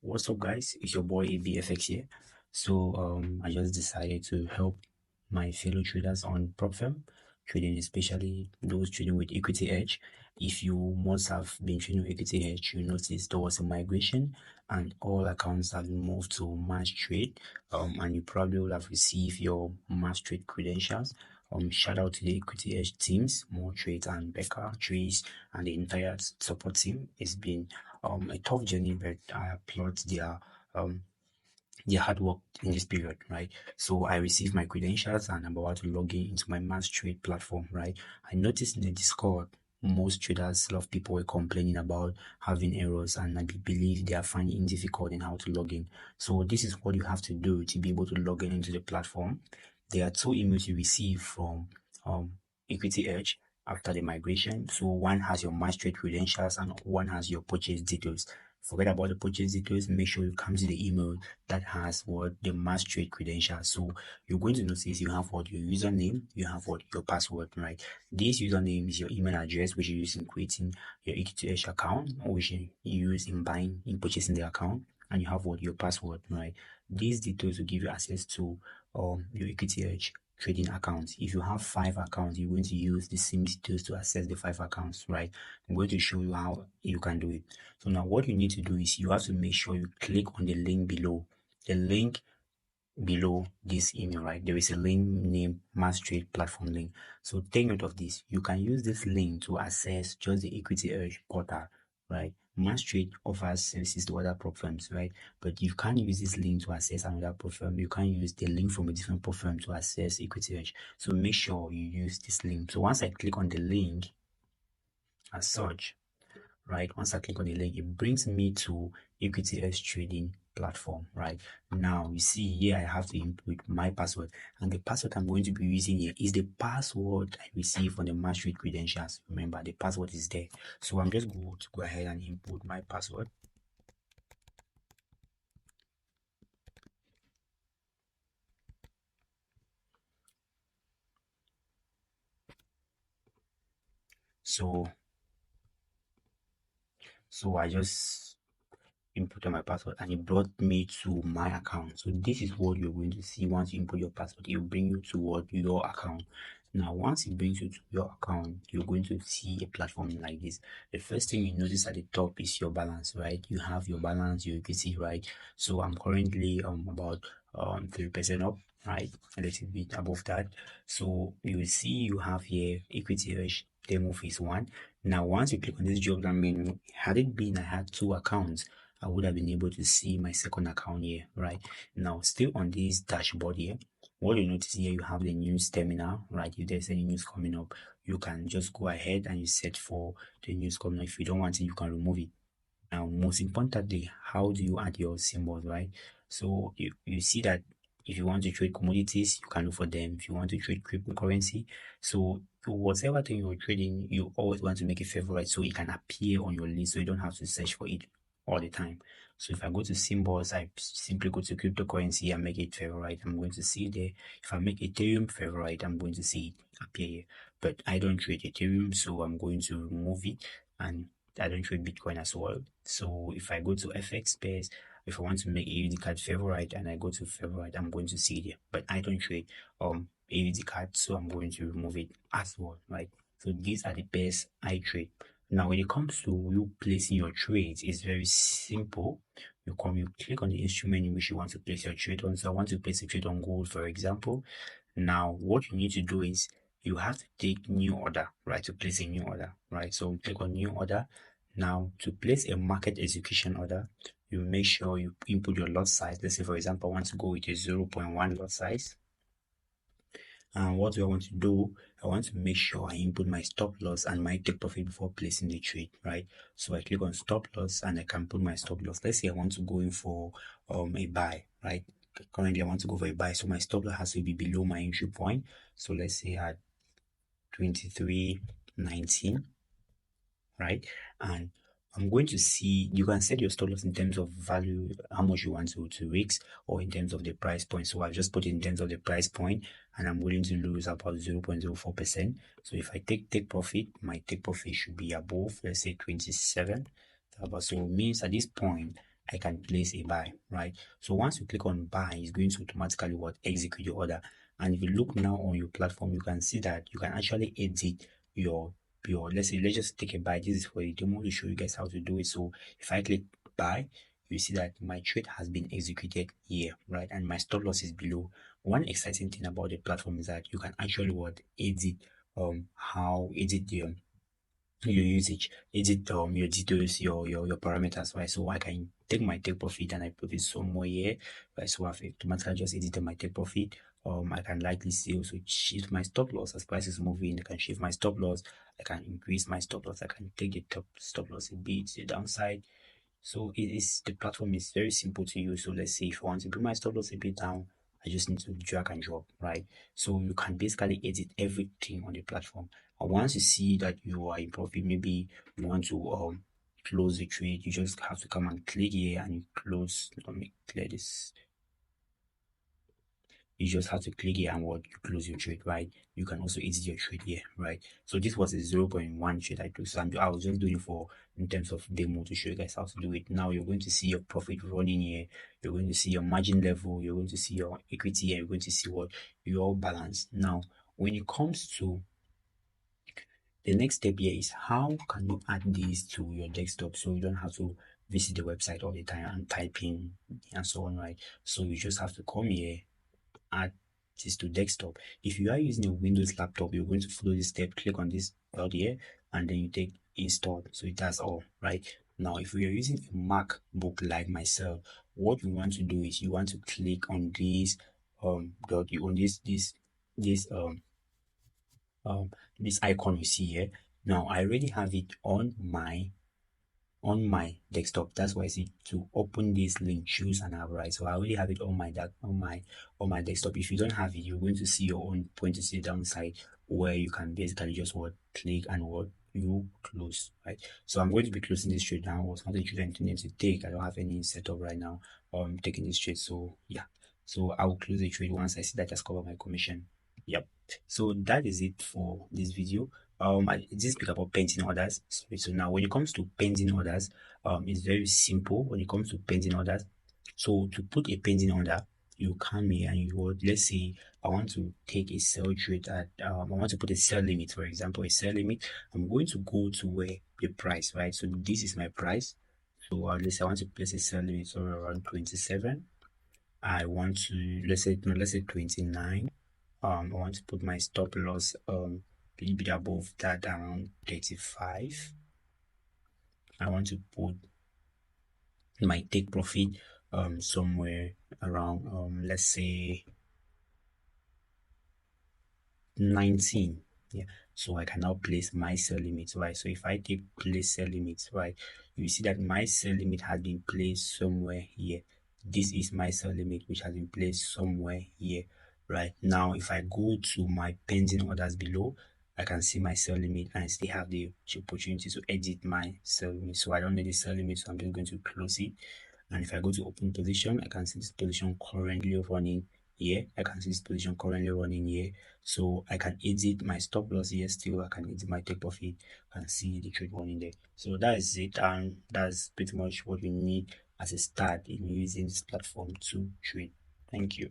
What's up, guys? It's your boy ABFX here. I just decided to help my fellow traders on prop firm trading, especially those trading with equity edge. If you must have been trading with equity edge, you notice there was a migration and all accounts have been moved to Matchtrade. And you probably will have received your Matchtrade credentials. Shout out to the equity edge teams, more trades and Becca, Trace, and the entire support team. It's been a tough journey, but I applaud their hard work in this period, right? So I received my credentials and I'm about to log in into my Matchtrade platform, right? I noticed in the Discord, most traders, a lot of people were complaining about having errors, and I believe they are finding it difficult in how to log in. So this is what you have to do to be able to log in into the platform. There are two emails you receive from Equity Edge after the migration. So one has your Matchtrade credentials and one has your purchase details. Forget about the purchase details. Make sure you come to the email that has what the Matchtrade credentials. So you're going to notice you have what your username, you have what your password, right? This username is your email address, which you use in creating your EQTH account, or which you use in purchasing the account, and you have what your password, right? These details will give you access to your EQTH trading accounts. If you have 5 accounts, you're going to use the same details to access the 5 accounts, right? I'm going to show you how you can do it. So now what you need to do is you have to make sure you click on the link below. The link below this email, right? There is a link named Matchtrade platform link. So take note of this. You can use this link to access just the equity edge portal, right? Matchtrade offers services to other prop firms, right? But you can't use this link to access another prop firm. You can't use the link from a different prop firm to access equity edge. So make sure you use this link. So once I click on the link as such, right? Once I click on the link, it brings me to EQTS trading platform, right? Now you see here I have to input my password, and the password I'm going to be using here is the password I received from the Matchtrade credentials. Remember, the password is there. So I'm just going to go ahead and input my password. So I just input my password and it brought me to my account. So this is what you're going to see once you input your password. It will bring you toward your account. Now once it brings you to your account, you're going to see a platform like this. The first thing you notice at the top is your balance, right? You have your balance, your equity, right? So I'm currently about 3% up, right? A little bit above that. So you will see you have here equity rush demo phase 1. Now once you click on this drop down menu, had it been I had 2 accounts, I would have been able to see my second account here, right? Now, still on this dashboard here, what you notice here, you have the news terminal, right? If there's any news coming up, you can just go ahead and you search for the news coming up. If you don't want it, you can remove it. Now, most importantly, how do you add your symbols, right? So you see that if you want to trade commodities, you can look for them. If you want to trade cryptocurrency, so whatever thing you're trading, you always want to make it favorite so it can appear on your list, so you don't have to search for it all the time. So if I go to symbols, I simply go to cryptocurrency and make it favorite. I'm going to see it there. If I make Ethereum favorite, I'm going to see it appear here. But I don't trade Ethereum, so I'm going to remove it, and I don't trade Bitcoin as well. So if I go to FX space, if I want to make a UD card favorite and I go to favorite, I'm going to see it here. But I don't trade AUD card, so I'm going to remove it as well, right? So these are the best I trade. Now, when it comes to you placing your trades, it's very simple. You click on the instrument in which you want to place your trade on. So I want to place a trade on gold, for example. Now, what you need to do is you have to take new order, right? To place a new order, right? So click on new order. Now, to place a market execution order, you make sure you input your lot size. Let's say, for example, I want to go with a 0.1 lot size. And what do I want to do? I want to make sure I input my stop loss and my take profit before placing the trade, right? So I click on stop loss and I can put my stop loss. Let's say I want to go in for a buy, right? Currently I want to go for a buy, so my stop loss has to be below my entry point. So let's say at 23.19, right? And I'm going to see, you can set your stop loss in terms of value, how much you want to risk, or in terms of the price point. So I've just put it in terms of the price point, and I'm willing to lose about 0.04%. So if I take profit, my take profit should be above, let's say 27. So it means at this point, I can place a buy, right? So once you click on buy, it's going to automatically what execute your order. And if you look now on your platform, you can see that you can actually edit your let's just take a buy. This is for a demo to show you guys how to do it. So if I click buy, you see that my trade has been executed here, right? And my stop loss is below. One exciting thing about the platform is that you can actually what edit how edit the your usage, edit your details, your parameters, right? So I can take my take profit and I put it somewhere here, right? So I've automatically just edited my take profit. I can likely see also shift my stop loss as price is moving. I can shift my stop loss. I can increase my stop loss. I can take the top stop loss a bit to the downside. So the platform is very simple to use. So let's say if I want to bring my stop loss a bit down, I just need to drag and drop, right? So you can basically edit everything on the platform. And once you see that you are in profit, maybe you want to close the trade, you just have to come and click here and close. Let me clear this. You just have to click here and what you close your trade, right? You can also edit your trade here, right? So this was a 0.1 trade I took. So I was just doing it for in terms of demo to show you guys how to do it. Now you're going to see your profit running here. You're going to see your margin level. You're going to see your equity here. You're going to see what your balance. Now, when it comes to the next step here is how can you add this to your desktop so you don't have to visit the website all the time and type in and so on, right? So you just have to come here, add this to desktop. If you are using a Windows laptop, you're going to follow this step, click on this out here, and then you take install. So it does all, right? Now, if you're using a MacBook like myself, what you want to do is you want to click on this dot you on this this icon you see here. Now I already have it on my desktop. That's why I see to open this link, choose and have, right? So I already have it on my desktop. If you don't have it, you're going to see your own point to see downside where you can basically just what click and what you close, right? So I'm going to be closing this trade now. It's not a trade intended to take. I don't have any setup right now. Taking this trade. So yeah. So I will close the trade once I see that I just cover my commission. Yep. So that is it for this video. I did speak about pending orders. So now when it comes to pending orders, it's very simple when it comes to pending orders. So to put a pending order, you come here and you would, let's say I want to take a sell trade at I want to put a sell limit, for example, a sell limit. I'm going to go to where the price, right? So this is my price. So let's say I want to place a sell limit so around 27. I want to let's say 29. I want to put my stop loss a little bit above that, around 35. I want to put my take profit somewhere around let's say 19. Yeah, so I can now place my sell limits, right? So if I take place sell limits, right, you see that my sell limit has been placed somewhere here. This is my sell limit which has been placed somewhere here, right? Now if I go to my pending orders below, I can see my sell limit and I still have the opportunity to edit my sell limit. So I don't need the sell limit, so I'm just going to close it. And if I go to open position, I can see this position currently running here. I can see this position currently running here. So I can edit my stop loss here still. I can edit my take profit and see the trade running there. So that is it, and that's pretty much what we need as a start in using this platform to trade. Thank you.